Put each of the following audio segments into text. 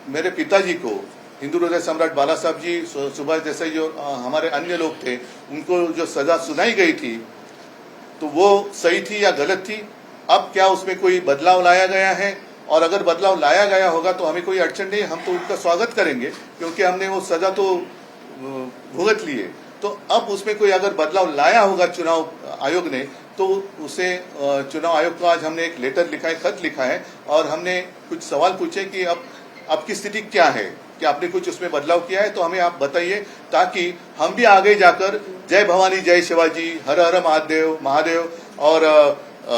मेरे पिताजी को हिंदू हृदय सम्राट बाला साहब जी, सुभाष देसाई जो हमारे अन्य लोग थे, उनको जो सजा सुनाई गई थी तो वो सही थी या गलत थी? अब क्या उसमें कोई बदलाव लाया गया है? और अगर बदलाव लाया गया होगा तो हमें कोई अड़चन नहीं, हम तो उनका स्वागत करेंगे क्योंकि हमने वो सजा तो भुगत ली है। तो अब उसमें कोई अगर बदलाव लाया होगा चुनाव आयोग ने तो उसे चुनाव आयोग को आज हमने एक लेटर लिखा है, खत लिखा है और हमने कुछ सवाल पूछे कि अब की स्थिति क्या है, कि आपने कुछ उसमें बदलाव किया है तो हमें आप बताइए, ताकि हम भी आगे जाकर जय भवानी जय शिवाजी, हर हर महादेव महादेव और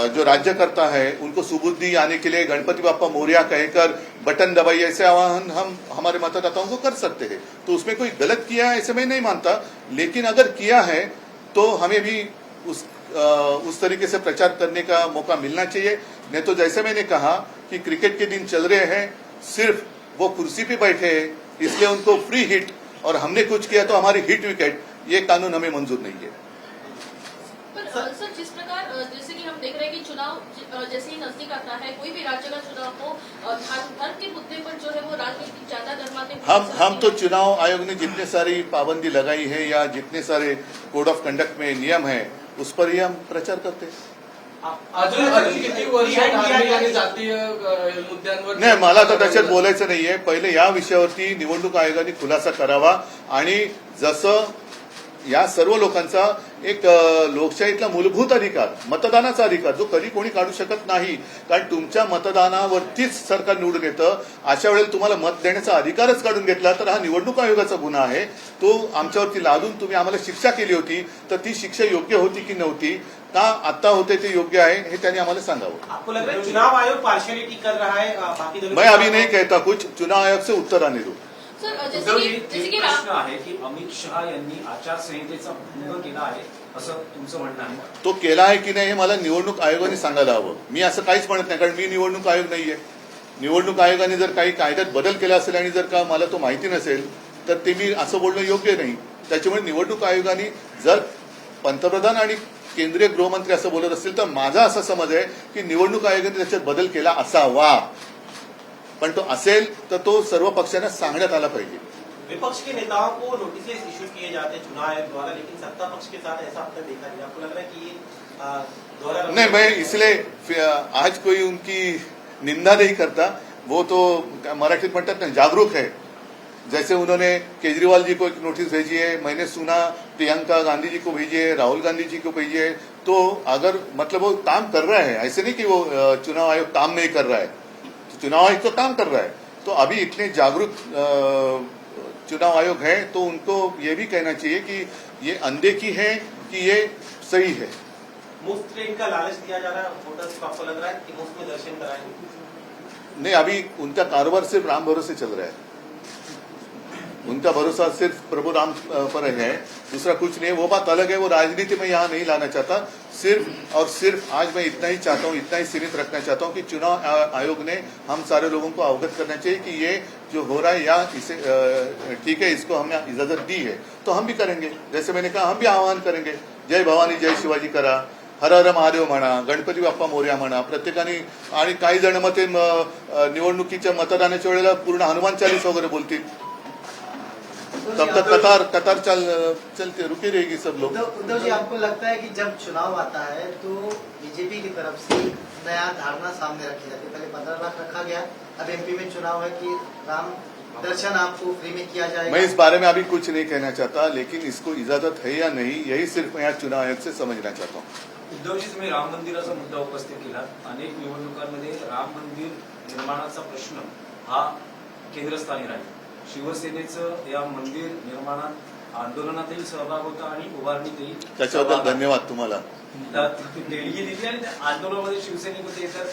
जो राज्यकर्ता है उनको सुबुद्धि आने के लिए गणपति बाप्पा मोरया कहकर बटन दबाइए, ऐसे आह्वान हम हमारे मतदाताओं को कर सकते हैं। तो उसमें कोई गलत किया है ऐसे मैं नहीं मानता, लेकिन अगर किया है तो हमें भी उस तरीके से प्रचार करने का मौका मिलना चाहिए। नहीं तो जैसे मैंने कहा कि क्रिकेट के दिन चल रहे हैं, सिर्फ वो कुर्सी पे बैठे हैं इसलिए उनको फ्री हिट और हमने कुछ किया तो हमारी हिट विकेट, ये कानून हमें मंजूर नहीं है। सर, जिस प्रकार जैसे कि हम देख रहे हैं कि चुनाव जैसे ही नजदीक आता है, कोई भी राज्य का चुनाव हो, धर्म के मुद्दे पर जो है वो राजनीति ज्यादा गर्माते हम तो चुनाव आयोग ने जितने सारी पाबंदी लगाई है या जितने सारे कोड ऑफ कंडक्ट में नियम है उस पर ही हम प्रचार करते हैं। नाही, मला तर त्याच्यात बोलायचं नाहीये। पहिले या विषयावरती निवडणूक आयोगाने खुलासा करावा आणि जसं या सर्व लोकांचा एक लोकशाहीतला मूलभूत अधिकार, मतदानाचा अधिकार, जो कधी कोणी काढू शकत नाही, कारण तुमच्या मतदानावरतीच सरकार निवडून येतं, अशा वेळेला तुम्हाला मत देण्याचा अधिकारच काढून घेतला तर हा निवडणूक आयोगाचा गुन्हा आहे। तो आमच्यावरती लादून तुम्ही आम्हाला शिक्षा केली होती, तर ती शिक्षा योग्य होती की नव्हती, का आता होते ते योग्य आहे हे त्यांनी आम्हाला सांगावं। आपको लग रहा है चुनाव आयोग पार्शियलिटी कर रहा है बाकी दलों? मैं अभी नहीं कहता कुछ, चुनाव आयोग से उत्तर आने दो। जैसे की प्रश्न आहे की अमित शहा यांनी आचारसंहितेचा भंग केला आहे असं तुमचं म्हणणं आहे? तो केला आहे की नाही हे मला निवडणूक आयोगाने सांगायला हवं। मी असं काहीच म्हणत नाही, कारण मी निवडणूक आयोग नाहीये। निवडणूक आयोगाने जर काही कायद्यात बदल केला असेल आणि जर का मला तो माहिती नसेल तर ते मी असं बोलणं योग्य नाही। त्याच्यामुळे निवडणूक आयोगाने जर पंतप्रधान आणि केंद्रीय गृहमंत्री असं बोलत असतील तर माझा असा समज आहे की निवडणूक आयोगाने त्याच्यात बदल केला असावा, पण तो असेल तर तो सर्व पक्षांना सांगण्यात आला पाहिजे। विपक्ष के नेताओं को नोटिस इश्यू किए जाते चुनाव आयोग द्वारा, लेकिन सत्ता पक्ष के साथ ऐसा आपने देखा नहीं। आपको लग रहा है कि ये नहीं, मैं इसलिए आज कोई उनकी निंदा नहीं करता, वो तो मराठीत म्हणतात ना जागरूक है। जैसे उन्होंने केजरीवाल जी को एक नोटिस भेजी है, मैंने सुना प्रियंका गांधी जी को भेजी है, राहुल गांधी जी को भेजी है, तो अगर मतलब वो काम कर रहा है, ऐसे नहीं कि वो चुनाव आयोग काम नहीं कर रहा है, चुनाव आयोग तो काम कर रहा है। तो अभी इतने जागरूक चुनाव आयोग है तो उनको ये भी कहना चाहिए कि ये अनदेखी है कि ये सही है। मुफ्त ट्रेन का लालच दिया जा रहा है वोटर्स को, आपको लग रहा है कि मुफ्त में दर्शन कराएंगे? नहीं, अभी उनका कारोबार सिर्फ राम भरोसे चल रहा है, उनका भरोसा सिर्फ प्रभु राम पर है, दूसरा कुछ नहीं है। वो बात अलग है, वो राजनीति में यहाँ नहीं लाना चाहता। सिर्फ और सिर्फ आज मैं इतना ही चाहता हूँ, इतना ही सीमित रखना चाहता हूँ कि चुनाव आयोग ने हम सारे लोगों को अवगत करना चाहिए कि ये जो हो रहा है या इसे ठीक है, इसको हमने इजाजत दी है तो हम भी करेंगे। जैसे मैंने कहा, हम भी आह्वान करेंगे, जय भवानी जय शिवाजी करा, हर हर महादेव म्हणा, गणपती बाप्पा मोरया म्हणा प्रत्येकाने। आणि काही जण मग ते निवडणुकीच्या मतदानाच्या वेळेला पूर्ण हनुमान चालीसा वगैरे बोलतील, तब तक कतार चलते रुकी रहेगी सब लोग। उद्धव जी, आपको लगता है कि जब चुनाव आता है तो बीजेपी की तरफ से नया धारणा सामने रखी जाती है? पहले 15 लाख रखा गया, अब एमपी में चुनाव है कि राम दर्शन आपको फ्री में किया जाएगा। मैं इस बारे में अभी कुछ नहीं कहना चाहता, लेकिन इसको इजाजत है या नहीं यही सिर्फ मैं यहाँ चुनाव आयोग से समझना चाहता हूँ। उद्धवजी, तुम्ही राम मंदिराचा मुद्दा उपस्थित केला। अनेक निवडणुकांमध्ये राम मंदिर निर्माणाचा प्रश्न हा केंद्रस्थानी राहील। शिवसेनेचं या मंदिर निर्माणात आंदोलनातही सहभाग होता आणि उभारणीतही। त्याच्याबद्दल धन्यवाद तुम्हाला। देणगी दिली आणि आंदोलनामध्ये शिवसैनिक तर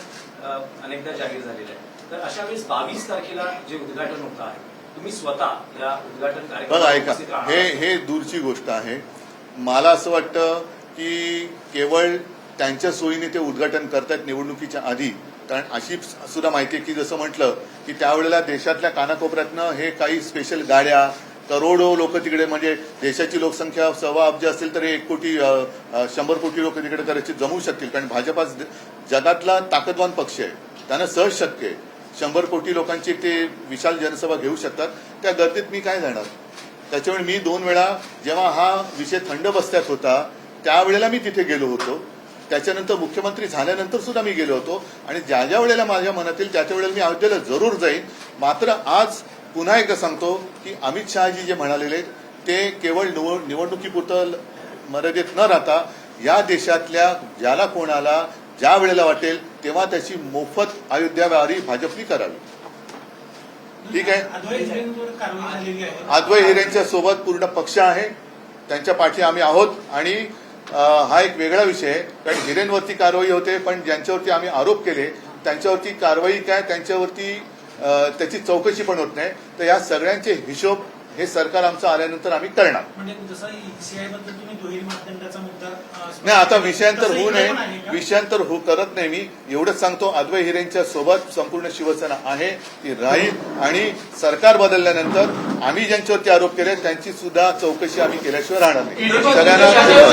अनेकदा जाहीर झालेले आहे। तर अशा वेळेस 22 तारखेला जे उद्घाटन होत आहे, तुम्ही स्वतः या उद्घाटन कार्यक्रमात हे दूरची गोष्ट आहे। मला असं वाटतं की केवळ त्यांच्या सोयीने ते उद्घाटन करतात निवडणुकीच्या आधी, कारण अशी सुद्धा माहिती आहे की जसं म्हटलं की त्यावेळेला देशातल्या कानाकोपऱ्यातनं हे काही स्पेशल गाड्या, करोडो लोक तिकडे, म्हणजे देशाची लोकसंख्या 1.25 अब्ज असेल तर 1 कोटी 100 कोटी लोक तिकडे करायचे जमू शकतील, कारण भाजपा जगातला ताकदवान पक्ष आहे, त्यांना सहज शक्य आहे। 100 कोटी लोकांची ते विशाल जनसभा घेऊ शकतात, त्या गर्दीत मी काय जाणार. त्याच्यामुळे मी 2 वेळा जेव्हा हा विषय थंड बस्त्यात होता त्यावेळेला मी तिथे गेलो होतो. त्याच्यानंतर मुख्यमंत्री झाल्यानंतर सुद्धा मी गेलो होतो आणि ज्या ज्या वेळेला माझ्या मनात येईल त्याच्या वेळेला मी अयोध्येला जरूर जाईन. मात्र आज पुन्हा एकदा सांगतो की अमित शहाजी जे म्हणालेले ते केवळ निवडणुकीपुरतं मर्यादित न राहता या देशातल्या ज्याला कोणाला ज्या वेळेला वाटेल तेव्हा त्याची मोफत अयोध्या वारी भाजपनी करावी. ठीक आहे. अद्वै हिरेंच्या सोबत पूर्ण पक्ष आहे, त्यांच्या पाठी आम्ही आहोत आणि हा एक वेगळा विषय आहे. कारण हिरेंवरती कारवाई होते, पण ज्यांच्यावरती आम्ही आरोप केले त्यांच्यावरती कारवाई काय, त्यांच्यावरती त्याची चौकशी पण होत नाही. तर या सगळ्यांचे हिशोब हे सरकार आमचं आल्यानंतर आम्ही करणार. म्हणजे जसं ईसीआय बद्दल तुम्ही दुहेरी मापदंडाचा मुद्दा नाही, आता विषयांतर होऊ नये, विषयांतर करत नाही. मी एवढंच सांगतो, अद्वै हिरेंच्या सोबत संपूर्ण शिवसेना आहे, ती राहील आणि सरकार बदलल्यानंतर आम्ही ज्यांच्यावरती आरोप केले त्यांची सुद्धा चौकशी आम्ही केल्याशिवाय राहणार नाही. सगळ्यांना